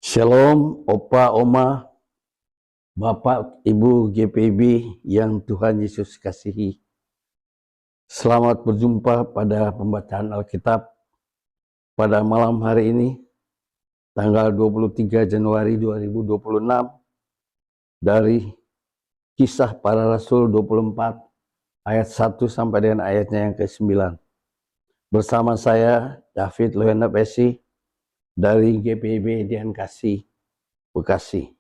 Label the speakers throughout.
Speaker 1: Shalom, Opa, Oma, Bapak, Ibu GPIB yang Tuhan Yesus kasihi. Selamat berjumpa pada pembacaan Alkitab pada malam hari ini, tanggal 23 Januari 2026, dari Kisah Para Rasul 24, ayat 1 sampai dengan ayatnya yang ke-9. Bersama saya, David Loyanda Pesi, dari GPIB Dian Kasih, Bekasi.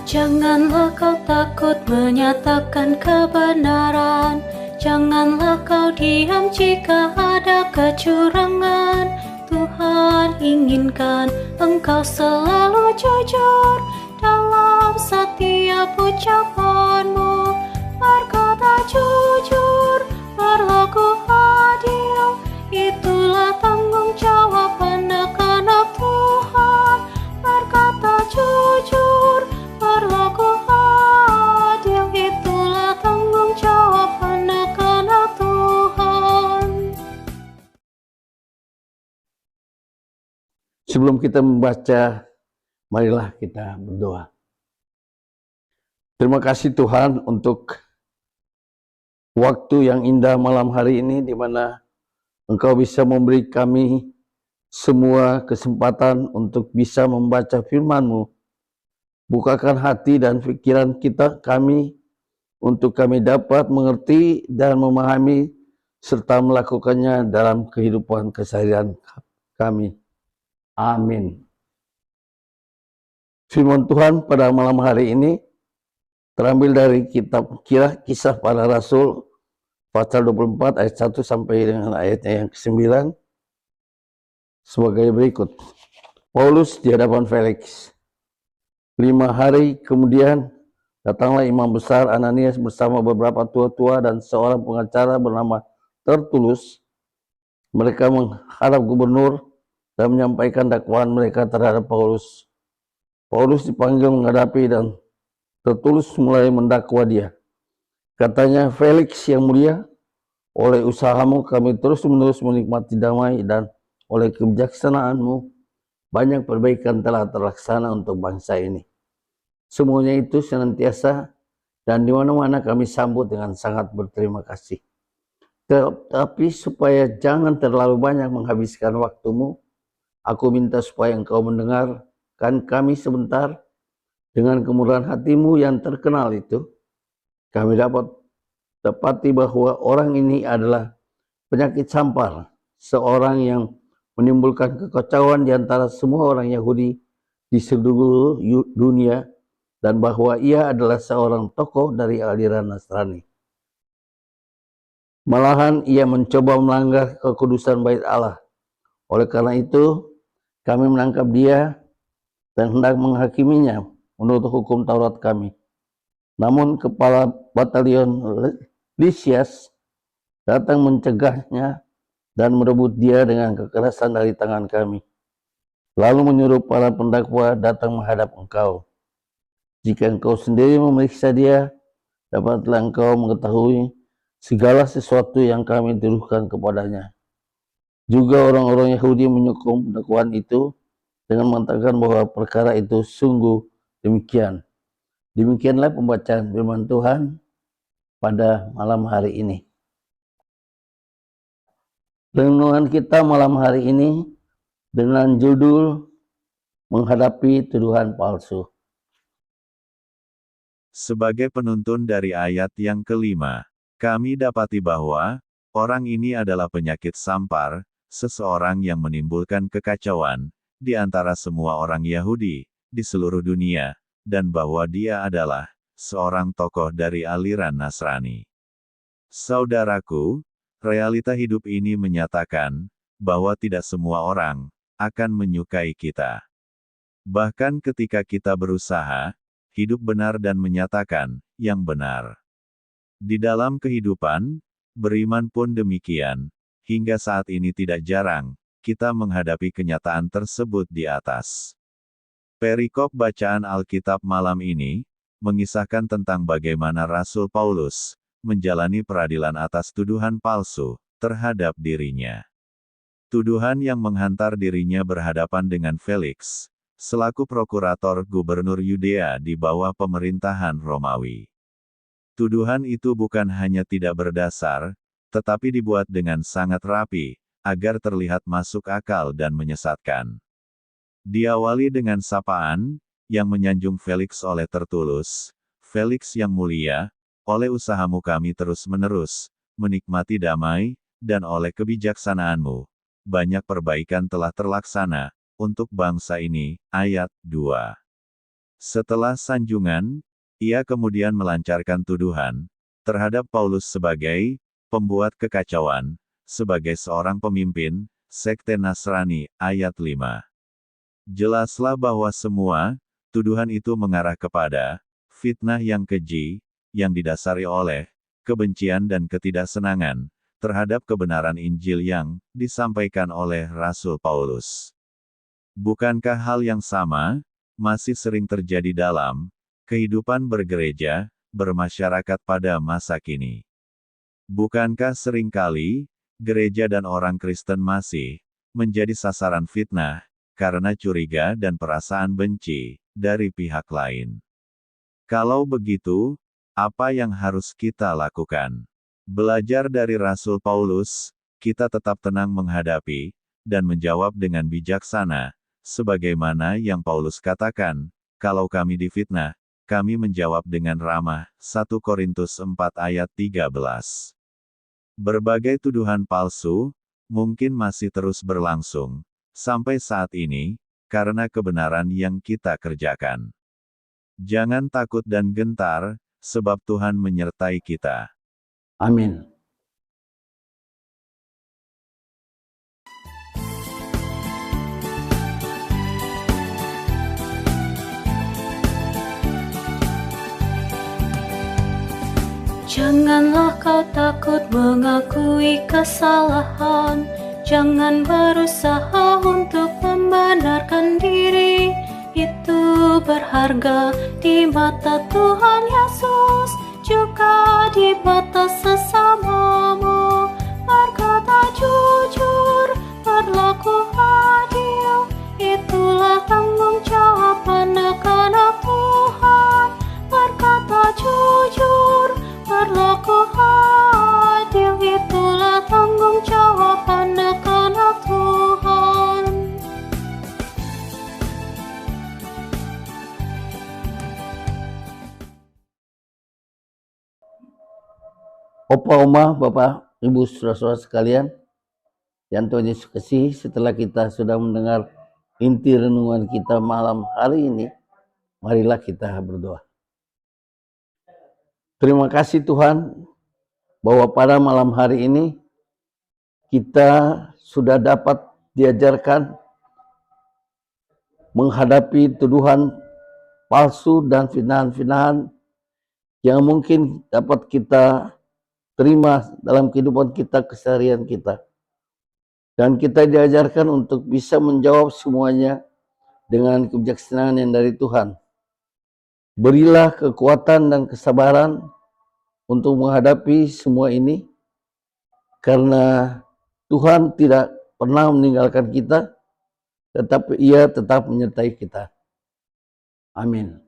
Speaker 2: Janganlah kau takut menyatakan kebenaran. Janganlah kau diam jika ada kecurangan. Tuhan inginkan engkau selalu jujur dalam setiap ucapanmu. Berkata jujur, berlaku adil, itulah tanggung jawab anak-anak Tuhan. Berkata jujur, berlaku adil, itulah tanggung jawab anak-anak Tuhan.
Speaker 1: Sebelum kita membaca, marilah kita berdoa. Terima kasih Tuhan untuk waktu yang indah malam hari ini, di mana Engkau bisa memberi kami semua kesempatan untuk bisa membaca firman-Mu. Bukakan hati dan pikiran kami untuk kami dapat mengerti dan memahami serta melakukannya dalam kehidupan keseharian kami. Amin. Firman Tuhan pada malam hari ini terambil dari kitab Kisah Para Rasul pasal 24 ayat 1 sampai dengan ayatnya yang ke-9 sebagai berikut. Paulus di hadapan Felix. 5 hari kemudian datanglah imam besar Ananias bersama beberapa tua-tua dan seorang pengacara bernama Tertulus. Mereka menghadap gubernur dan menyampaikan dakwaan mereka terhadap Paulus. Paulus dipanggil menghadapi dan Tertulus mulai mendakwa dia. Katanya, Felix yang mulia, oleh usahamu kami terus-menerus menikmati damai, dan oleh kebijaksanaanmu banyak perbaikan telah terlaksana untuk bangsa ini. Semuanya itu senantiasa dan di mana-mana kami sambut dengan sangat berterima kasih. Tetapi supaya jangan terlalu banyak menghabiskan waktumu, aku minta supaya engkau mendengarkan kami sebentar. Dengan kemurahan hatimu yang terkenal itu, kami dapat dapati bahwa orang ini adalah penyakit sampar, seorang yang menimbulkan kekacauan di antara semua orang Yahudi di seluruh dunia, dan bahwa ia adalah seorang tokoh dari aliran Nasrani. Malahan ia mencoba melanggar kekudusan bait Allah. Oleh karena itu, kami menangkap dia dan hendak menghakiminya menurut hukum Taurat kami. Namun kepala batalion Lysias datang mencegahnya dan merebut dia dengan kekerasan dari tangan kami. Lalu menyuruh para pendakwa datang menghadap engkau. Jika engkau sendiri memeriksa dia, dapatlah engkau mengetahui segala sesuatu yang kami tuduhkan kepadanya. Juga orang-orang Yahudi menyokong dakwaan itu dengan mengatakan bahwa perkara itu sungguh demikian. Demikianlah pembacaan firman Tuhan pada malam hari ini. Renungan kita malam hari ini dengan judul Menghadapi Tuduhan Palsu.
Speaker 3: Sebagai penuntun dari ayat yang kelima, kami dapati bahwa orang ini adalah penyakit sampar, seseorang yang menimbulkan kekacauan di antara semua orang Yahudi di seluruh dunia, dan bahwa dia adalah seorang tokoh dari aliran Nasrani. Saudaraku, realita hidup ini menyatakan bahwa tidak semua orang akan menyukai kita. Bahkan ketika kita berusaha hidup benar dan menyatakan yang benar. Di dalam kehidupan, beriman pun demikian. Hingga saat ini tidak jarang kita menghadapi kenyataan tersebut di atas. Perikop bacaan Alkitab malam ini mengisahkan tentang bagaimana Rasul Paulus menjalani peradilan atas tuduhan palsu terhadap dirinya. Tuduhan yang menghantar dirinya berhadapan dengan Felix, selaku prokurator gubernur Yudea di bawah pemerintahan Romawi. Tuduhan itu bukan hanya tidak berdasar, tetapi dibuat dengan sangat rapi, agar terlihat masuk akal dan menyesatkan. Diawali dengan sapaan, yang menyanjung Felix oleh Tertulus, Felix yang mulia, oleh usahamu kami terus-menerus, menikmati damai, dan oleh kebijaksanaanmu, banyak perbaikan telah terlaksana, untuk bangsa ini, ayat 2. Setelah sanjungan, ia kemudian melancarkan tuduhan, terhadap Paulus sebagai, pembuat kekacauan, sebagai seorang pemimpin, sekte Nasrani, ayat 5. Jelaslah bahwa semua, tuduhan itu mengarah kepada, fitnah yang keji, yang didasari oleh, kebencian dan ketidaksenangan, terhadap kebenaran Injil yang disampaikan oleh Rasul Paulus. Bukankah hal yang sama masih sering terjadi dalam kehidupan bergereja, bermasyarakat pada masa kini? Bukankah seringkali gereja dan orang Kristen masih menjadi sasaran fitnah karena curiga dan perasaan benci dari pihak lain? Kalau begitu, apa yang harus kita lakukan? Belajar dari Rasul Paulus, kita tetap tenang menghadapi, dan menjawab dengan bijaksana, sebagaimana yang Paulus katakan, kalau kami difitnah, kami menjawab dengan ramah, 1 Korintus 4 ayat 13. Berbagai tuduhan palsu, mungkin masih terus berlangsung, sampai saat ini, karena kebenaran yang kita kerjakan. Jangan takut dan gentar, sebab Tuhan menyertai kita.
Speaker 1: Amin.
Speaker 2: Janganlah kau takut mengakui kesalahan. Jangan berusaha untuk membenarkan diri. Itu berharga di mata Tuhan Yesus, juga di mata sesamamu. Berkata jujur, berlaku adil, itulah tanggung jawab anak-anak Tuhan. Berkata jujur, berlaku adil, itulah tanggung jawab anak-anak Tuhan.
Speaker 1: Opa, Oma, Bapak, Ibu, saudara-saudara sekalian, yang Tuhan Yesus kasih, setelah kita sudah mendengar inti renungan kita malam hari ini, marilah kita berdoa. Terima kasih Tuhan, bahwa pada malam hari ini, kita sudah dapat diajarkan menghadapi tuduhan palsu dan fitnahan-fitnahan yang mungkin dapat kita terima dalam kehidupan kita, keseharian kita. Dan kita diajarkan untuk bisa menjawab semuanya dengan kebijaksanaan yang dari Tuhan. Berilah kekuatan dan kesabaran untuk menghadapi semua ini, karena Tuhan tidak pernah meninggalkan kita, tetapi Ia tetap menyertai kita. Amin.